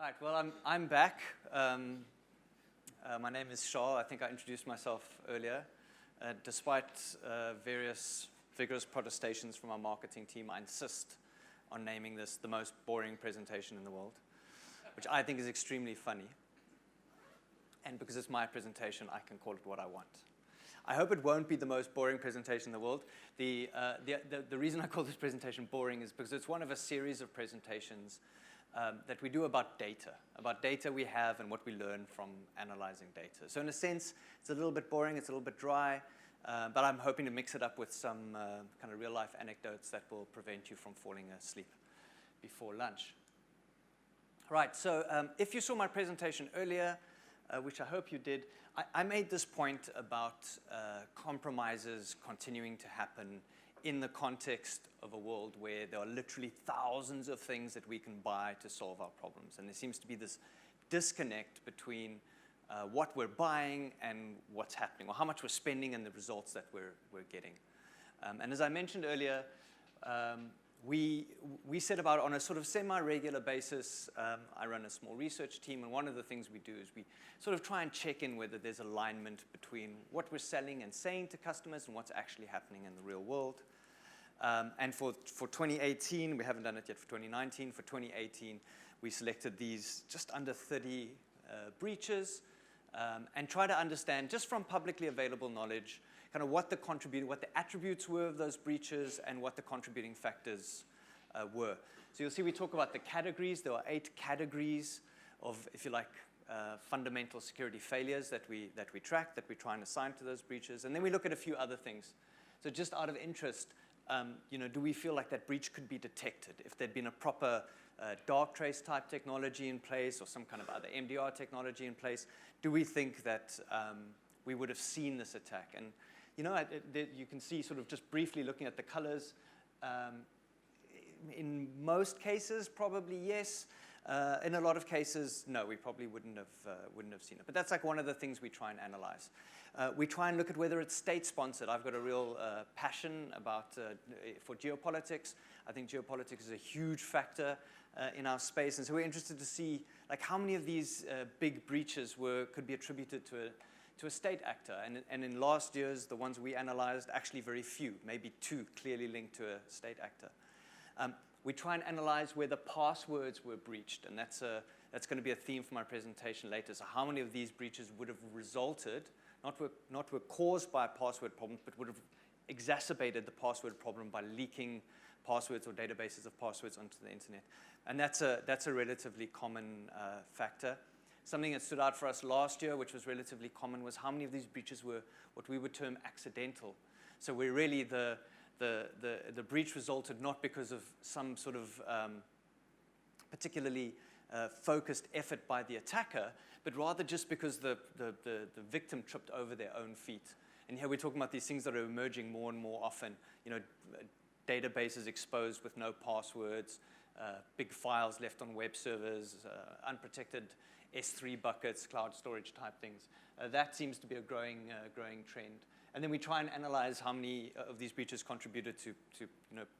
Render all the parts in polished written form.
Right, well, I'm back. My name is Charl. I think I introduced myself earlier. Despite various vigorous protestations from our marketing team, I insist on naming this the most boring presentation in the world, which I think is extremely funny. And because it's my presentation, I can call it what I want. I hope it won't be the most boring presentation in the world. The reason I call this presentation boring is because it's one of a series of presentations that we do about data we have and what we learn from analyzing data. So in a sense, it's a little bit boring, it's a little bit dry, but I'm hoping to mix it up with some kind of real-life anecdotes that will prevent you from falling asleep before lunch. Right, so if you saw my presentation earlier, which I hope you did, I made this point about compromises continuing to happen in the context of a world where there are literally thousands of things that we can buy to solve our problems. And there seems to be this disconnect between what we're buying and what's happening, or how much we're spending and the results that we're getting. And as I mentioned earlier, we set about on a sort of semi-regular basis. I run a small research team, and one of the things we do is we sort of try and check in whether there's alignment between what we're selling and saying to customers and what's actually happening in the real world. And for 2018, we haven't done it yet for 2019, for 2018, we selected these just under 30 breaches and try to understand, just from publicly available knowledge, kind of what the attributes were of those breaches and what the contributing factors were. So you'll see we talk about the categories. There are 8 categories of, if you like, fundamental security failures that we track, that we try and assign to those breaches. And then we look at a few other things. So just out of interest, do we feel like that breach could be detected? If there'd been a proper dark trace type technology in place or some kind of other MDR technology in place, do we think that we would have seen this attack? And you can see sort of just briefly looking at the colors, in most cases, probably yes. In a lot of cases, no, we probably wouldn't have seen it. But that's like one of the things we try and analyze. We try and look at whether it's state-sponsored. I've got a real passion for geopolitics. I think geopolitics is a huge factor in our space, and so we're interested to see like how many of these big breaches could be attributed to a state actor. And in last year's, the ones we analyzed, actually very few, maybe 2 clearly linked to a state actor. We try and analyze where the passwords were breached, and that's going to be a theme for my presentation later. So how many of these breaches would have resulted, not were caused by a password problem, but would have exacerbated the password problem by leaking passwords or databases of passwords onto the internet. And that's a relatively common factor. Something that stood out for us last year, which was relatively common, was how many of these breaches were what we would term accidental. So where really the breach resulted not because of some sort of particularly focused effort by the attacker, but rather just because the victim tripped over their own feet. And here we're talking about these things that are emerging more and more often. Databases exposed with no passwords, big files left on web servers, unprotected S3 buckets, cloud storage type things. That seems to be a growing trend. And then we try and analyze how many of these breaches contributed to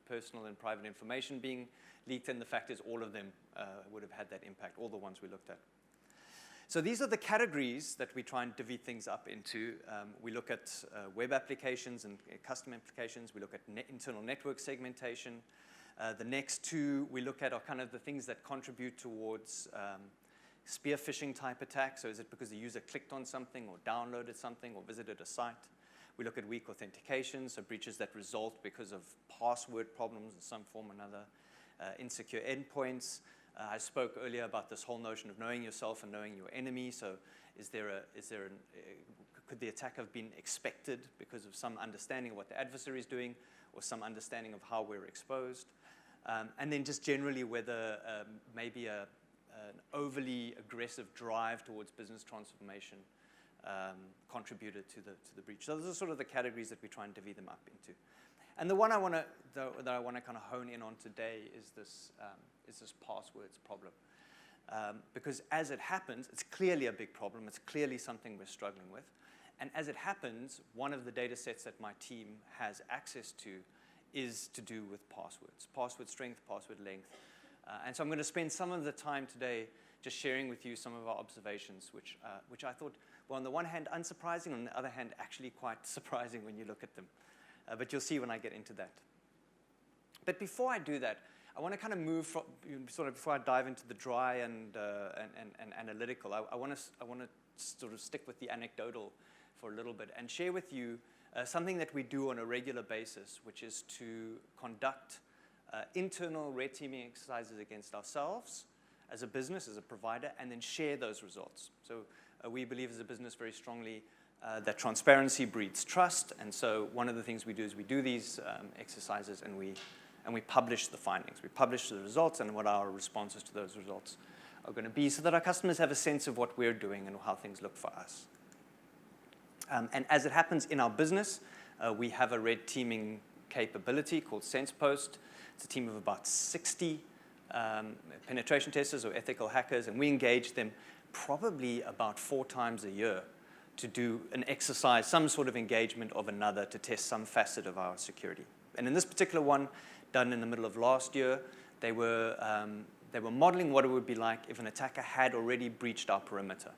personal and private information being leaked, and the fact is all of them would have had that impact, all the ones we looked at. So these are the categories that we try and divvy things up into. We look at web applications and custom applications. We look at internal network segmentation. The next 2 we look at are kind of the things that contribute towards spear phishing type attacks. So is it because the user clicked on something or downloaded something or visited a site? We look at weak authentication, so breaches that result because of password problems in some form or another. Insecure endpoints. I spoke earlier about this whole notion of knowing yourself and knowing your enemy. So could the attack have been expected because of some understanding of what the adversary is doing or some understanding of how we're exposed? And then just generally whether maybe an overly aggressive drive towards business transformation contributed to the breach. So those are sort of the categories that we try and divvy them up into. And the one that I want to kind of hone in on today is this passwords problem. Because as it happens, it's clearly a big problem. It's clearly something we're struggling with. And as it happens, one of the data sets that my team has access to is to do with passwords, password strength, password length. And so I'm going to spend some of the time today just sharing with you some of our observations, which I thought were on the one hand unsurprising, on the other hand actually quite surprising when you look at them. But you'll see when I get into that. But before I do that, I want to kind of move from, before I dive into the dry and analytical, I want to sort of stick with the anecdotal for a little bit and share with you something that we do on a regular basis, which is to conduct internal red teaming exercises against ourselves as a business, as a provider, and then share those results. So we believe as a business very strongly that transparency breeds trust, and so one of the things we do is we do these exercises and we publish the findings. We publish the results and what our responses to those results are going to be so that our customers have a sense of what we're doing and how things look for us. And as it happens in our business, we have a red teaming capability called SensePost. It's a team of about 60 penetration testers or ethical hackers, and we engage them probably about 4 times a year to do an exercise, some sort of engagement of another to test some facet of our security. And in this particular one, done in the middle of last year, they were modeling what it would be like if an attacker had already breached our perimeter.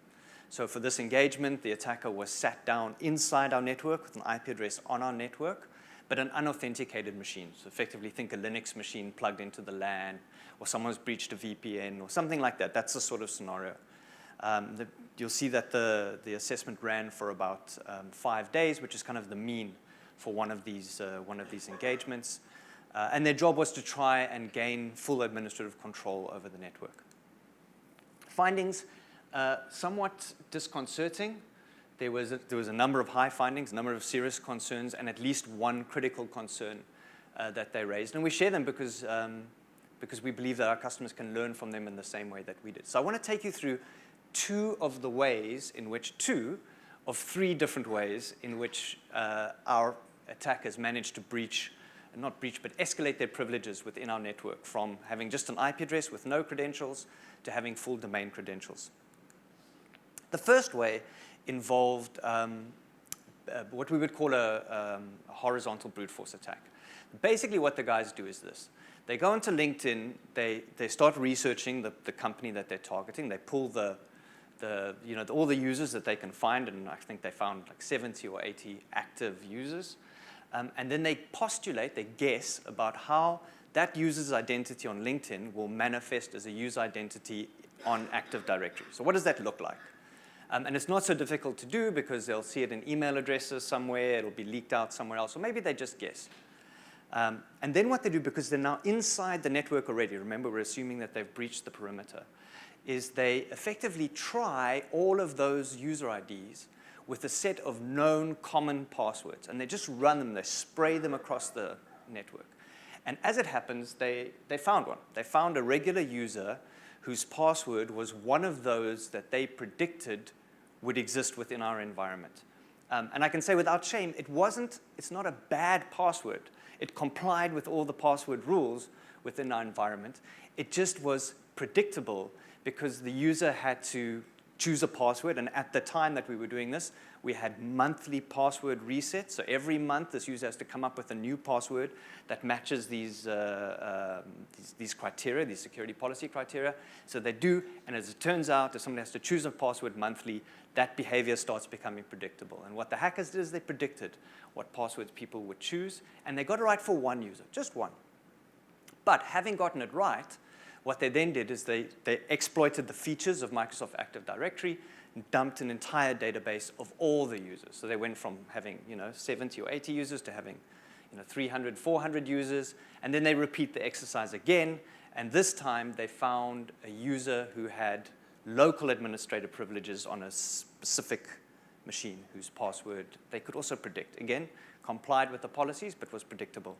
So for this engagement, the attacker was sat down inside our network with an IP address on our network, but an unauthenticated machine. So effectively think a Linux machine plugged into the LAN, or someone's breached a VPN, or something like that. That's the sort of scenario. You'll see that the assessment ran for about 5 days, which is kind of the mean for one of these engagements. And their job was to try and gain full administrative control over the network. Findings, somewhat disconcerting. There was a number of high findings, a number of serious concerns, and at least one critical concern that they raised. And we share them because we believe that our customers can learn from them in the same way that we did. So I want to take you through 2 of 3 different ways in which our attackers managed to but escalate their privileges within our network, from having just an IP address with no credentials to having full domain credentials. The first way involved what we would call a horizontal brute force attack. Basically what the guys do is this. They go into LinkedIn, they start researching the company that they're targeting, they pull all the users that they can find, and I think they found like 70 or 80 active users. And then they postulate, they guess about how that user's identity on LinkedIn will manifest as a user identity on Active Directory. So what does that look like? And it's not so difficult to do because they'll see it in email addresses somewhere, it'll be leaked out somewhere else, or maybe they just guess. And then what they do, because they're now inside the network already, remember we're assuming that they've breached the perimeter, is they effectively try all of those user IDs with a set of known common passwords. And they just run them, they spray them across the network. And as it happens, they found one. They found a regular user whose password was one of those that they predicted would exist within our environment. And I can say without shame, it's not a bad password. It complied with all the password rules within our environment. It just was predictable because the user had to choose a password, and at the time that we were doing this, we had monthly password resets. So every month, this user has to come up with a new password that matches these criteria, these security policy criteria. So they do, and as it turns out, if someone has to choose a password monthly, that behavior starts becoming predictable. And what the hackers did is they predicted what passwords people would choose, and they got it right for one user, just one. But having gotten it right, what they then did is they exploited the features of Microsoft Active Directory and dumped an entire database of all the users. So they went from having 70 or 80 users to having 300, 400 users, and then they repeat the exercise again, and this time they found a user who had local administrator privileges on a specific machine whose password they could also predict. Again, complied with the policies, but was predictable.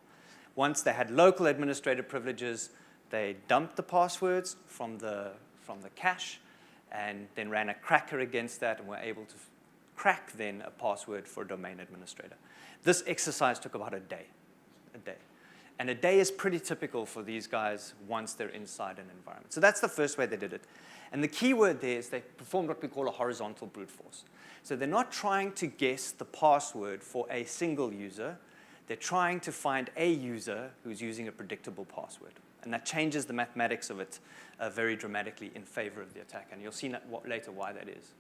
Once they had local administrator privileges, they dumped the passwords from the cache and then ran a cracker against that and were able to crack then a password for a domain administrator. This exercise took about a day. And a day is pretty typical for these guys once they're inside an environment. So that's the first way they did it. And the key word there is they performed what we call a horizontal brute force. So they're not trying to guess the password for a single user. they're trying to find a user who's using a predictable password. And that changes the mathematics of it very dramatically in favor of the attacker. And you'll see later why that is.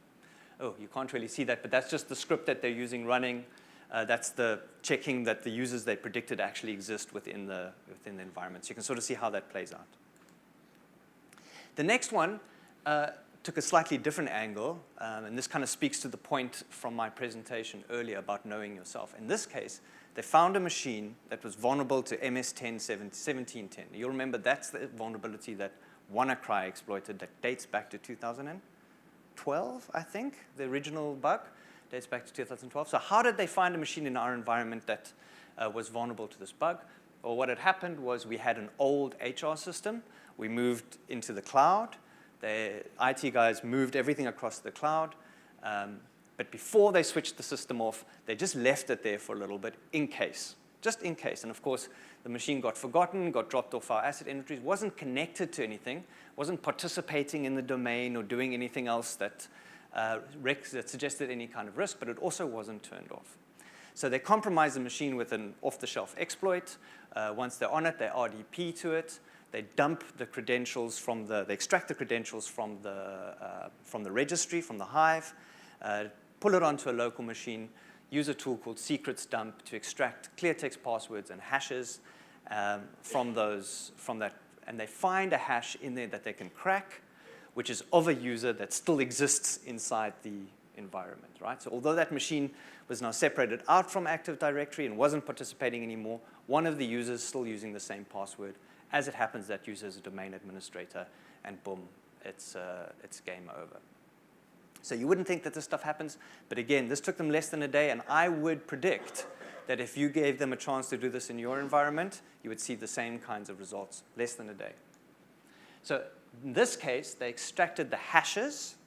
Oh, you can't really see that, but that's just the script that they're using running. That's the checking that the users they predicted actually exist within the environment. So you can sort of see how that plays out. The next one took a slightly different angle, and this kind of speaks to the point from my presentation earlier about knowing yourself. In this case, they found a machine that was vulnerable to MS-10 1710. You'll remember that's the vulnerability that WannaCry exploited that dates back to 2012, I think. The original bug dates back to 2012. So how did they find a machine in our environment that was vulnerable to this bug? Well, what had happened was we had an old HR system. We moved into the cloud. The IT guys moved everything across the cloud. But before they switched the system off, they just left it there for a little bit in case, just in case. And of course, the machine got forgotten, got dropped off our asset inventories, wasn't connected to anything, wasn't participating in the domain or doing anything else that suggested any kind of risk, but it also wasn't turned off. So they compromise the machine with an off-the-shelf exploit. Once they're on it, they RDP to it. They dump the credentials they extract the credentials from the registry, from the Hive, pull it onto a local machine, use a tool called secrets dump to extract clear text passwords and hashes from that, and they find a hash in there that they can crack, which is of a user that still exists inside the environment, right? So although that machine was now separated out from Active Directory and wasn't participating anymore, one of the users still using the same password. As it happens, that user is a domain administrator, and boom, it's game over. So you wouldn't think that this stuff happens, but again, this took them less than a day, and I would predict that if you gave them a chance to do this in your environment, you would see the same kinds of results, less than a day. So in this case, they extracted the hashes,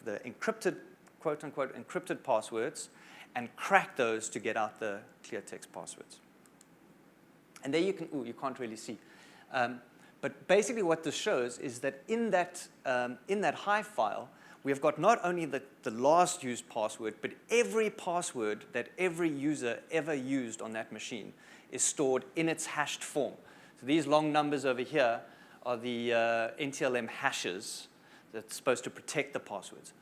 the encrypted, quote-unquote, encrypted passwords, and cracked those to get out the clear text passwords. And there you can't really see. But basically what this shows is that in that Hive file, we have got not only the last used password, but every password that every user ever used on that machine is stored in its hashed form. So these long numbers over here are the NTLM hashes that's supposed to protect the passwords.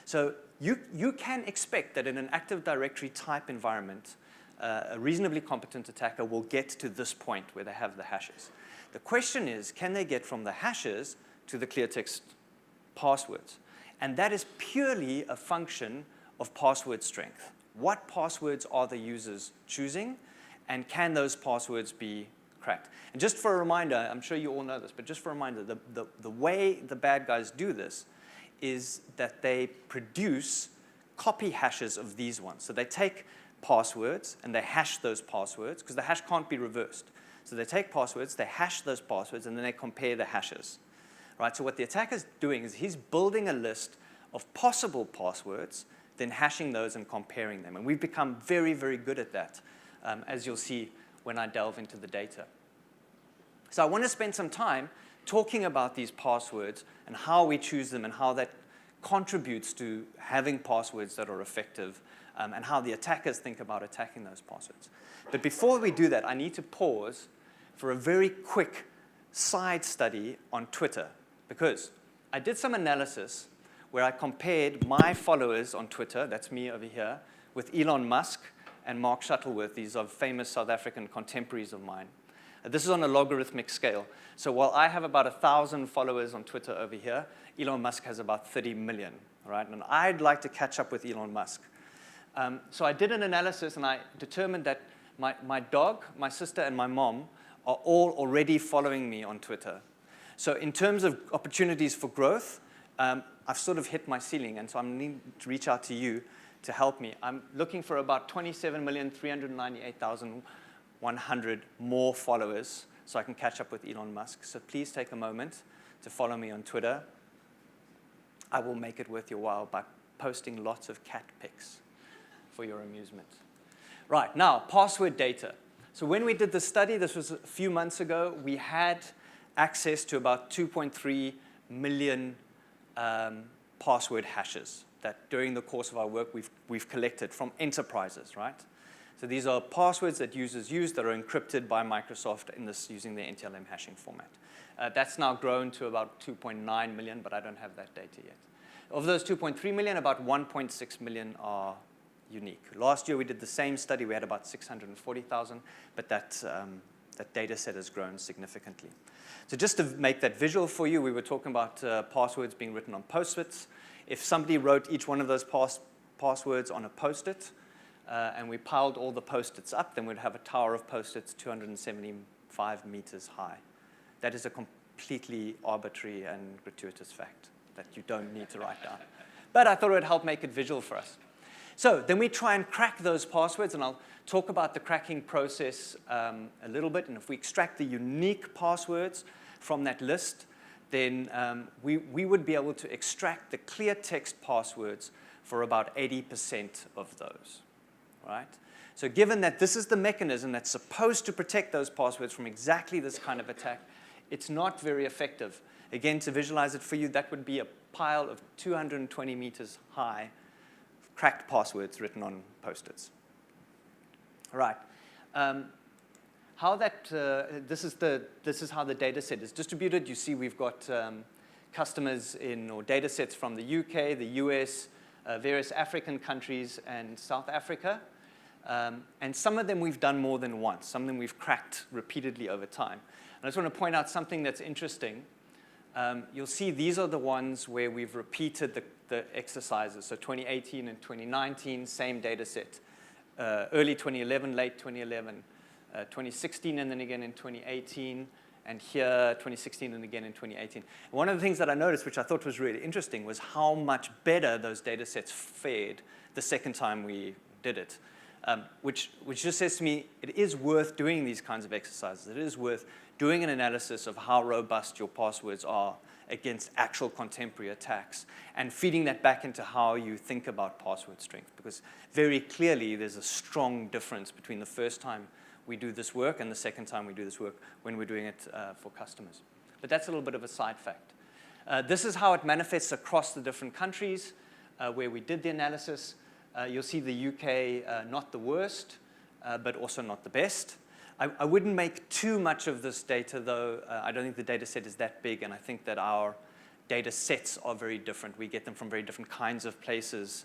So you can expect that in an Active Directory type environment, a reasonably competent attacker will get to this point where they have the hashes. The question is, can they get from the hashes to the clear text passwords? And that is purely a function of password strength. What passwords are the users choosing? And can those passwords be cracked? And just for a reminder, I'm sure you all know this, but just for a reminder, the way the bad guys do this is that they produce copy hashes of these ones. So they take passwords and they hash those passwords, because the hash can't be reversed. So they take passwords, they hash those passwords, and then they compare the hashes. Right? So what the attacker's doing is he's building a list of possible passwords, then hashing those and comparing them. And we've become very, very good at that, as you'll see when I delve into the data. So I want to spend some time talking about these passwords and how we choose them and how that contributes to having passwords that are effective, and how the attackers think about attacking those passwords. But before we do that, I need to pause for a very quick side study on Twitter, because I did some analysis where I compared my followers on Twitter, that's me over here, with Elon Musk and Mark Shuttleworth. These are famous South African contemporaries of mine. This is on a logarithmic scale. So while I have about 1,000 followers on Twitter over here, Elon Musk has about 30 million, right? And I'd like to catch up with Elon Musk. So I did an analysis, and I determined that my dog, my sister, and my mom are all already following me on Twitter. So in terms of opportunities for growth, I've sort of hit my ceiling, and so I'm needing to reach out to you to help me. I'm looking for about 27,398,100 more followers so I can catch up with Elon Musk. So please take a moment to follow me on Twitter. I will make it worth your while by posting lots of cat pics for your amusement. Right, now, password data. So when we did the study, this was a few months ago, we had access to about 2.3 million password hashes that during the course of our work we've collected from enterprises, right? So these are passwords that users use that are encrypted by Microsoft using their NTLM hashing format. That's now grown to about 2.9 million, but I don't have that data yet. Of those 2.3 million, about 1.6 million are unique. Last year we did the same study. We had about 640,000, but that data set has grown significantly. So just to make that visual for you, we were talking about passwords being written on Post-its. If somebody wrote each one of those passwords on a Post-it, and we piled all the Post-its up, then we'd have a tower of Post-its 275 meters high. That is a completely arbitrary and gratuitous fact that you don't need to write down. But I thought it would help make it visual for us. So then we try and crack those passwords, and I'll talk about the cracking process a little bit. And if we extract the unique passwords from that list, then we would be able to extract the clear text passwords for about 80% of those, right? So given that this is the mechanism that's supposed to protect those passwords from exactly this kind of attack, it's not very effective. Again, to visualize it for you, that would be a pile of 220 meters high cracked passwords written on Post-its. All right. This is how the data set is distributed. You see we've got customers or data sets from the UK, the US, various African countries, and South Africa. And some of them we've done more than once. Some of them we've cracked repeatedly over time. And I just want to point out something that's interesting. You'll see these are the ones where we've repeated the exercises. So 2018 and 2019, same data set. Early 2011, late 2011, 2016, and then again in 2018, and here 2016 and again in 2018. And one of the things that I noticed, which I thought was really interesting, was how much better those data sets fared the second time we did it. Which just says to me, it is worth doing these kinds of exercises. It is worth doing an analysis of how robust your passwords are against actual contemporary attacks and feeding that back into how you think about password strength. Because very clearly, there's a strong difference between the first time we do this work and the second time we do this work when we're doing it for customers. But that's a little bit of a side fact. This is how it manifests across the different countries where we did the analysis. You'll see the UK not the worst, but also not the best. I wouldn't make too much of this data, though. I don't think the data set is that big, and I think that our data sets are very different. We get them from very different kinds of places,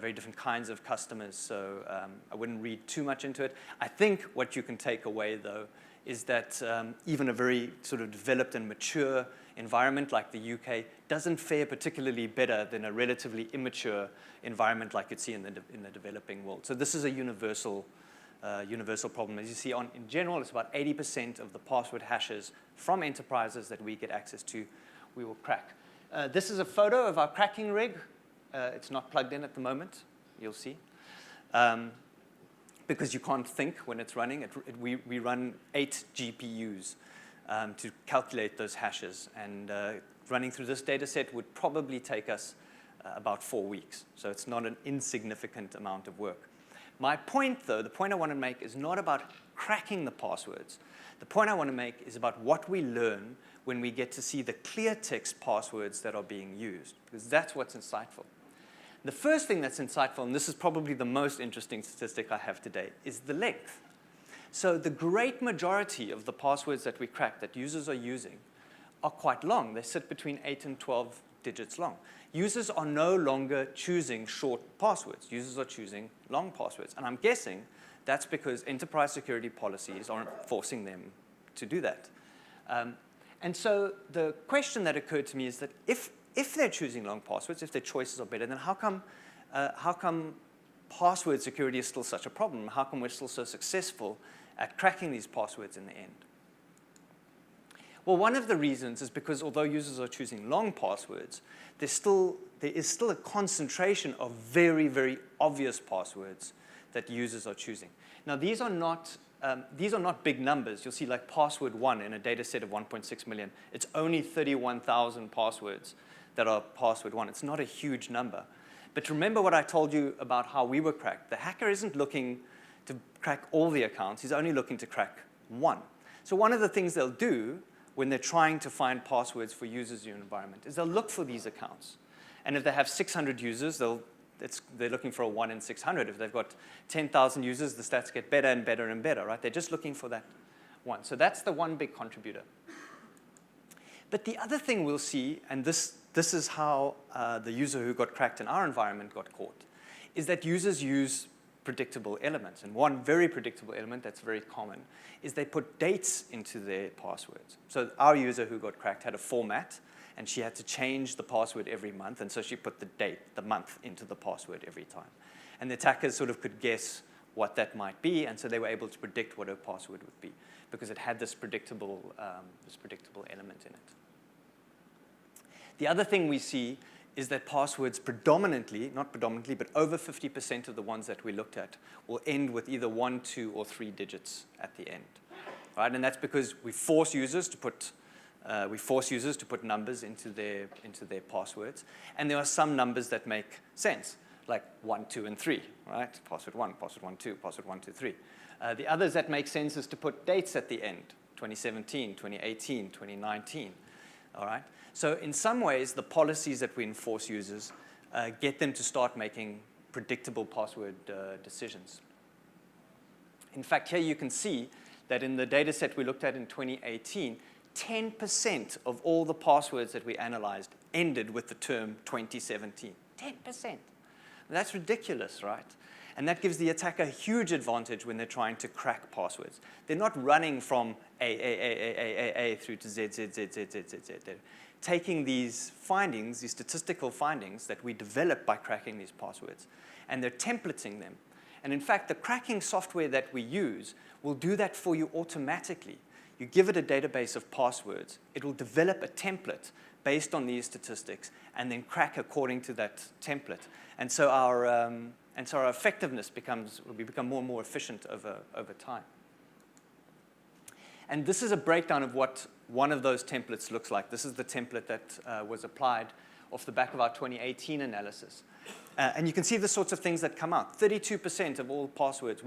very different kinds of customers, so I wouldn't read too much into it. I think what you can take away, though, is that even a very sort of developed and mature environment like the UK doesn't fare particularly better than a relatively immature environment like you'd see in the developing world. So this is a universal problem. As you see, in general, it's about 80% of the password hashes from enterprises that we get access to, we will crack. This is a photo of our cracking rig. It's not plugged in at the moment, you'll see. Because you can't think when it's running. We run 8 GPUs to calculate those hashes. And running through this data set would probably take us about 4 weeks. So it's not an insignificant amount of work. My point, though, the point I want to make is not about cracking the passwords. The point I want to make is about what we learn when we get to see the clear text passwords that are being used, because that's what's insightful. The first thing that's insightful, and this is probably the most interesting statistic I have today, is the length. So the great majority of the passwords that we crack that users are using are quite long. They sit between 8 and 12 digits long. Users are no longer choosing short passwords. Users are choosing long passwords. And I'm guessing that's because enterprise security policies aren't forcing them to do that. And so the question that occurred to me is that if they're choosing long passwords, if their choices are better, then how come password security is still such a problem? How come we're still so successful at cracking these passwords in the end? Well, one of the reasons is because although users are choosing long passwords, there is still a concentration of very, very obvious passwords that users are choosing. Now, these are not big numbers. You'll see like password 1 in a data set of 1.6 million. It's only 31,000 passwords that are password 1. It's not a huge number. But remember what I told you about how we were cracked. The hacker isn't looking to crack all the accounts. He's only looking to crack one. So one of the things they'll do when they're trying to find passwords for users in your environment is they'll look for these accounts. And if they have 600 users, they'll they're looking for a 1 in 600. If they've got 10,000 users, the stats get better and better and better, right? They're just looking for that one. So that's the one big contributor. But the other thing we'll see, and this is how the user who got cracked in our environment got caught, is that users use predictable elements. And one very predictable element that's very common is they put dates into their passwords. So our user who got cracked had a format, and she had to change the password every month, and so she put the date, the month, into the password every time. And the attackers sort of could guess what that might be, and so they were able to predict what her password would be, because it had this predictable element in it. The other thing we see is that passwords predominantly, not predominantly, but over 50% of the ones that we looked at will end with either 1, 2, or 3 digits at the end, right? And that's because we force users to put numbers into their passwords, and there are some numbers that make sense, like 1, 2, and 3, right? Password 1, password 1, 2, password 1, 2, 3. The others that make sense is to put dates at the end, 2017, 2018, 2019, all right? So in some ways, the policies that we enforce users get them to start making predictable password decisions. In fact, here you can see that in the data set we looked at in 2018, 10% of all the passwords that we analyzed ended with the term 2017. 10%. That's ridiculous, right? And that gives the attacker a huge advantage when they're trying to crack passwords. They're not running from A through to Z. They're taking these findings, these statistical findings that we develop by cracking these passwords, and they're templating them. And in fact, the cracking software that we use will do that for you automatically. You give it a database of passwords, it will develop a template based on these statistics and then crack according to that template. And so our effectiveness we become more and more efficient over time. And this is a breakdown of what one of those templates looks like. This is the template that was applied off the back of our 2018 analysis. And you can see the sorts of things that come out. 32% of all passwords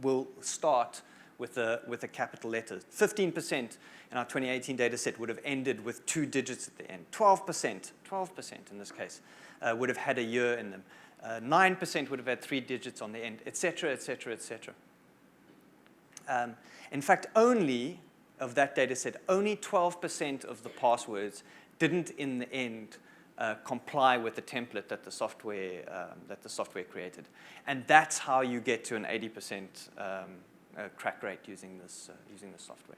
will start with a capital letter. 15% in our 2018 data set would have ended with 2 digits at the end. 12% in this case, would have had a year in them. 9% would have had 3 digits on the end, et cetera, et cetera, et cetera. In fact, only of that data set, only 12% of the passwords didn't in the end comply with the template that the software created. And that's how you get to an 80% crack rate using this software.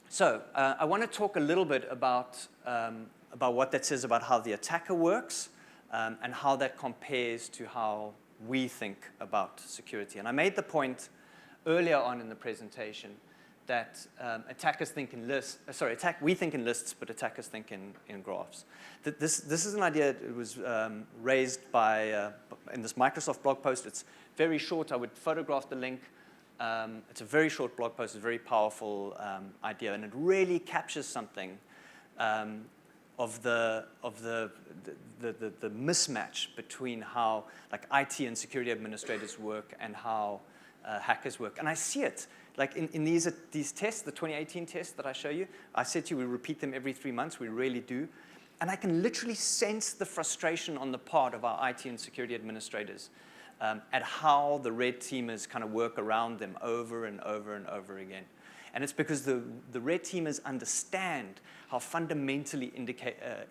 So I want to talk a little bit about what that says about how the attacker works and how that compares to how we think about security. And I made the point earlier on in the presentation that attackers think in lists. We think in lists, but attackers think in graphs. This is an idea that was raised in this Microsoft blog post. It's very short. I would photograph the link. It's a very short blog post. It's a very powerful idea, and it really captures something of the mismatch between how like IT and security administrators work and how hackers work. And I see it. Like in these tests, the 2018 tests that I show you, I said to you, we repeat them every 3 months. We really do. And I can literally sense the frustration on the part of our IT and security administrators at how the red teamers kind of work around them over and over and over again. And it's because the red teamers understand how fundamentally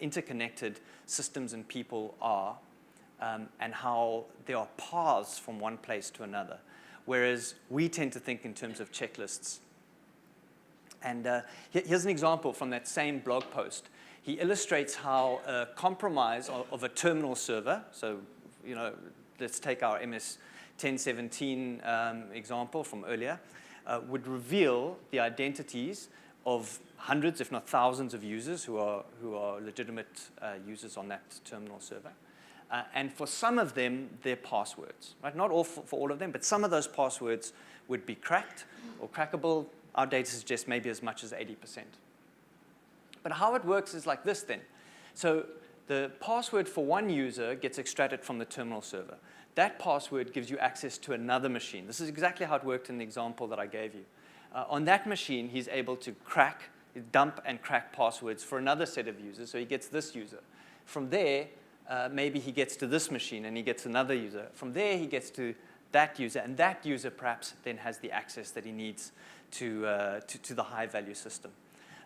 interconnected systems and people are and how there are paths from one place to another. Whereas we tend to think in terms of checklists. And here's an example from that same blog post. He illustrates how a compromise of a terminal server, so let's take our MS 1017 example from earlier, would reveal the identities of hundreds, if not thousands, of users who are legitimate users on that terminal server. And for some of them, they're passwords, right? Not all for all of them, but some of those passwords would be cracked or crackable. Our data suggests maybe as much as 80%. But how it works is like this then. So the password for one user gets extracted from the terminal server. That password gives you access to another machine. This is exactly how it worked in the example that I gave you. On that machine, he's able to dump and crack passwords for another set of users. So he gets this user. From there, maybe he gets to this machine and he gets another user. From there, he gets to that user, and that user perhaps then has the access that he needs to the high-value system.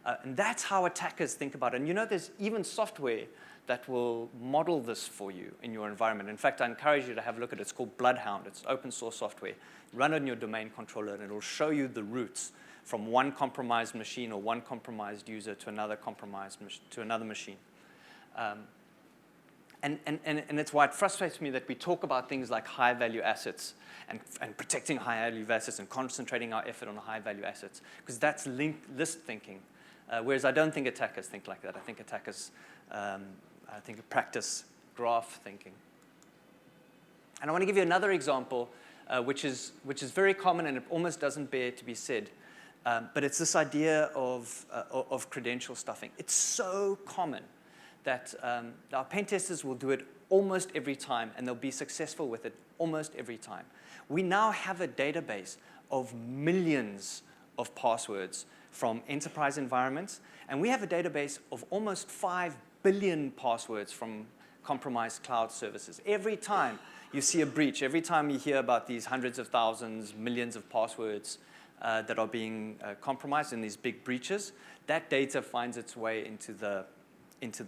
And that's how attackers think about it. And you know, there's even software that will model this for you in your environment. In fact, I encourage you to have a look at it. It's called Bloodhound. It's open source software. Run on your domain controller, and it'll show you the routes from one compromised machine or one compromised user to another machine. And it's why it frustrates me that we talk about things like high-value assets and protecting high-value assets and concentrating our effort on high-value assets, because that's list thinking, whereas I don't think attackers think like that. I think attackers practice graph thinking. And I want to give you another example, which is very common and it almost doesn't bear to be said, but it's this idea of credential stuffing. It's so common that our pen testers will do it almost every time, and they'll be successful with it almost every time. We now have a database of millions of passwords from enterprise environments, and we have a database of almost 5 billion passwords from compromised cloud services. Every time you see a breach, every time you hear about these hundreds of thousands, millions of passwords that are being compromised in these big breaches, that data finds its way into the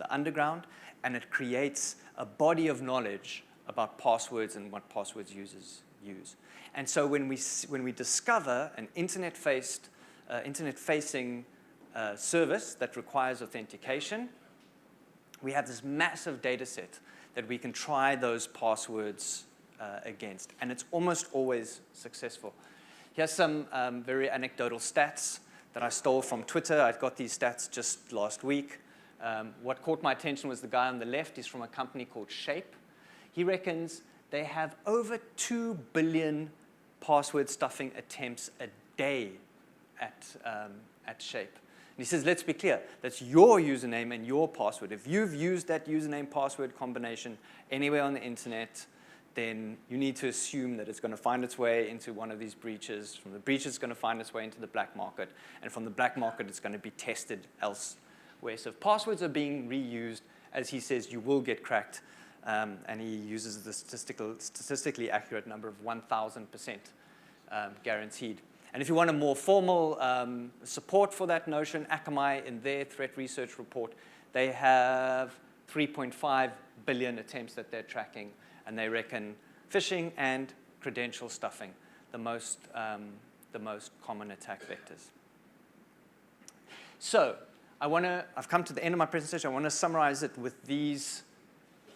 underground, and it creates a body of knowledge about passwords and what passwords users use. And so when we discover an internet-facing service that requires authentication, we have this massive data set that we can try those passwords against, and it's almost always successful. Here's some very anecdotal stats that I stole from Twitter. I got these stats just last week. What caught my attention was the guy on the left. He's from a company called Shape. He reckons they have over 2 billion password stuffing attempts a day at Shape. And he says, let's be clear, that's your username and your password. If you've used that username password combination anywhere on the internet, then you need to assume that it's going to find its way into one of these breaches. From the breach, it's going to find its way into the black market. And from the black market, it's going to be tested elsewhere. So if passwords are being reused, as he says, you will get cracked. And he uses the statistically accurate number of 1,000% guaranteed. And if you want a more formal support for that notion, Akamai, in their threat research report, they have 3.5 billion attempts that they're tracking, and they reckon phishing and credential stuffing the most common attack vectors. So I've come to the end of my presentation. I want to summarize it with these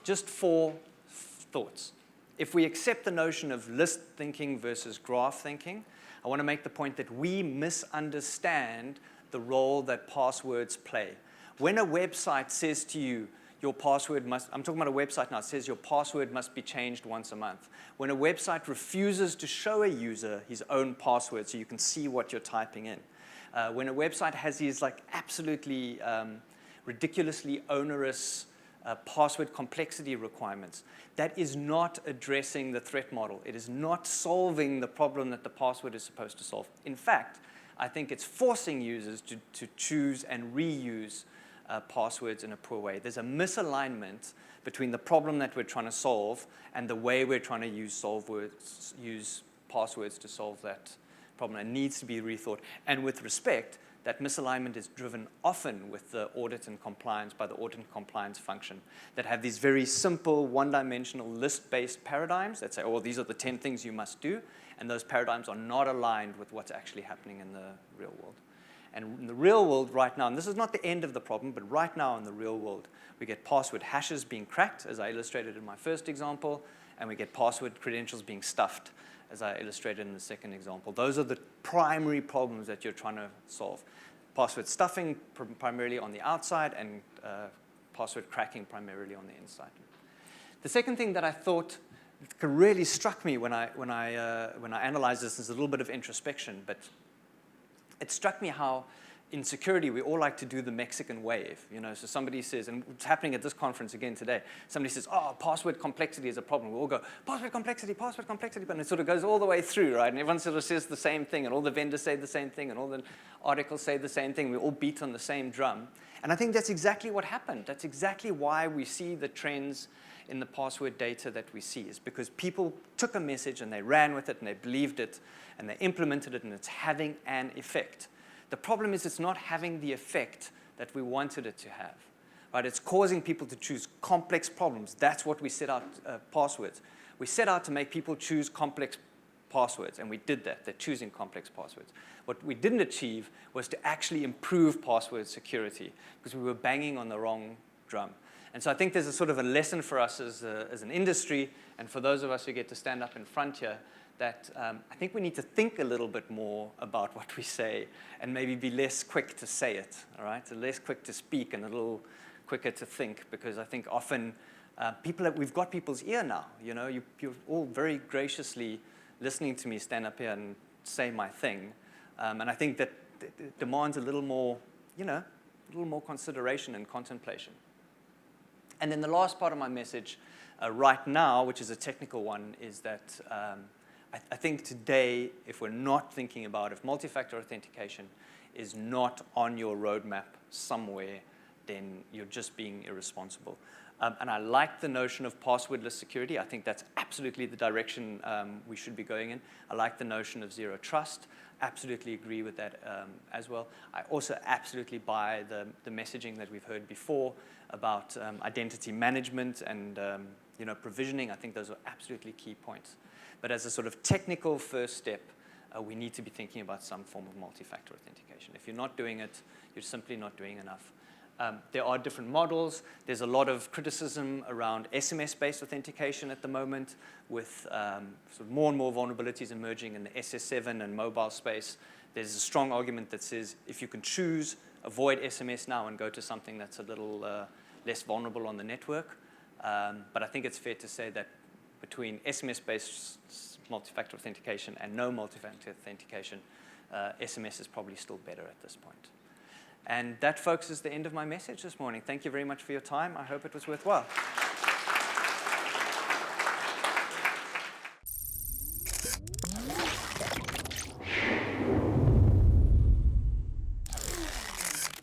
just 4 thoughts. If we accept the notion of list thinking versus graph thinking, I want to make the point that we misunderstand the role that passwords play. When a website says to you, your password must, I'm talking about a website now, it says your password must be changed once a month. When a website refuses to show a user his own password so you can see what you're typing in. When a website has these like absolutely ridiculously onerous password complexity requirements, that is not addressing the threat model. It is not solving the problem that the password is supposed to solve. In fact, I think it's forcing users to choose and reuse passwords in a poor way. There's a misalignment between the problem that we're trying to solve and the way we're trying to use passwords to solve that problem. It needs to be rethought. And with respect, that misalignment is driven often with the audit and compliance, by the audit and compliance function, that have these very simple, one-dimensional list-based paradigms that say, oh, these are the 10 things you must do, and those paradigms are not aligned with what's actually happening in the real world. And in the real world right now, and this is not the end of the problem, but right now in the real world, we get password hashes being cracked, as I illustrated in my first example, and we get password credentials being stuffed, as I illustrated in the second example. Those are the primary problems that you're trying to solve. Password stuffing primarily on the outside, and password cracking primarily on the inside. The second thing that I thought really struck me when I analyzed this is a little bit of introspection, but it struck me how in security, we all like to do the Mexican wave, you know. So somebody says, and it's happening at this conference again today, somebody says, oh, password complexity is a problem. We all go, password complexity, but it sort of goes all the way through, right? And everyone sort of says the same thing, and all the vendors say the same thing, and all the articles say the same thing. We all beat on the same drum. And I think that's exactly what happened. That's exactly why we see the trends in the password data that we see, is because people took a message and they ran with it and they believed it and they implemented it, and it's having an effect. The problem is it's not having the effect that we wanted it to have. Right? It's causing people to choose complex problems. That's what we set out, passwords. We set out to make people choose complex passwords, and we did that. They're choosing complex passwords. What we didn't achieve was to actually improve password security, because we were banging on the wrong drum. And so I think there's a sort of a lesson for us as an industry, and for those of us who get to stand up in front here, that I think we need to think a little bit more about what we say and maybe be less quick to say it, all right? So less quick to speak and a little quicker to think, because I think often we've got people's ear now, you know? You're all very graciously listening to me stand up here and say my thing. And I think that it demands a little more, you know, a little more consideration and contemplation. And then the last part of my message right now, which is a technical one, is that I think today, if we're not thinking about if multi-factor authentication is not on your roadmap somewhere, then you're just being irresponsible. And I like the notion of passwordless security. I think that's absolutely the direction we should be going in. I like the notion of zero trust. Absolutely agree with that as well. I also absolutely buy the messaging that we've heard before about identity management and you know, provisioning. I think those are absolutely key points. But as a sort of technical first step, we need to be thinking about some form of multi-factor authentication. If you're not doing it, you're simply not doing enough. There are different models. There's a lot of criticism around SMS-based authentication at the moment, with sort of more and more vulnerabilities emerging in the SS7 and mobile space. There's a strong argument that says if you can choose, avoid SMS now and go to something that's a little less vulnerable on the network. But I think it's fair to say that between SMS-based multi-factor authentication and no multi-factor authentication, SMS is probably still better at this point. And that, folks, is the end of my message this morning. Thank you very much for your time. I hope it was worthwhile.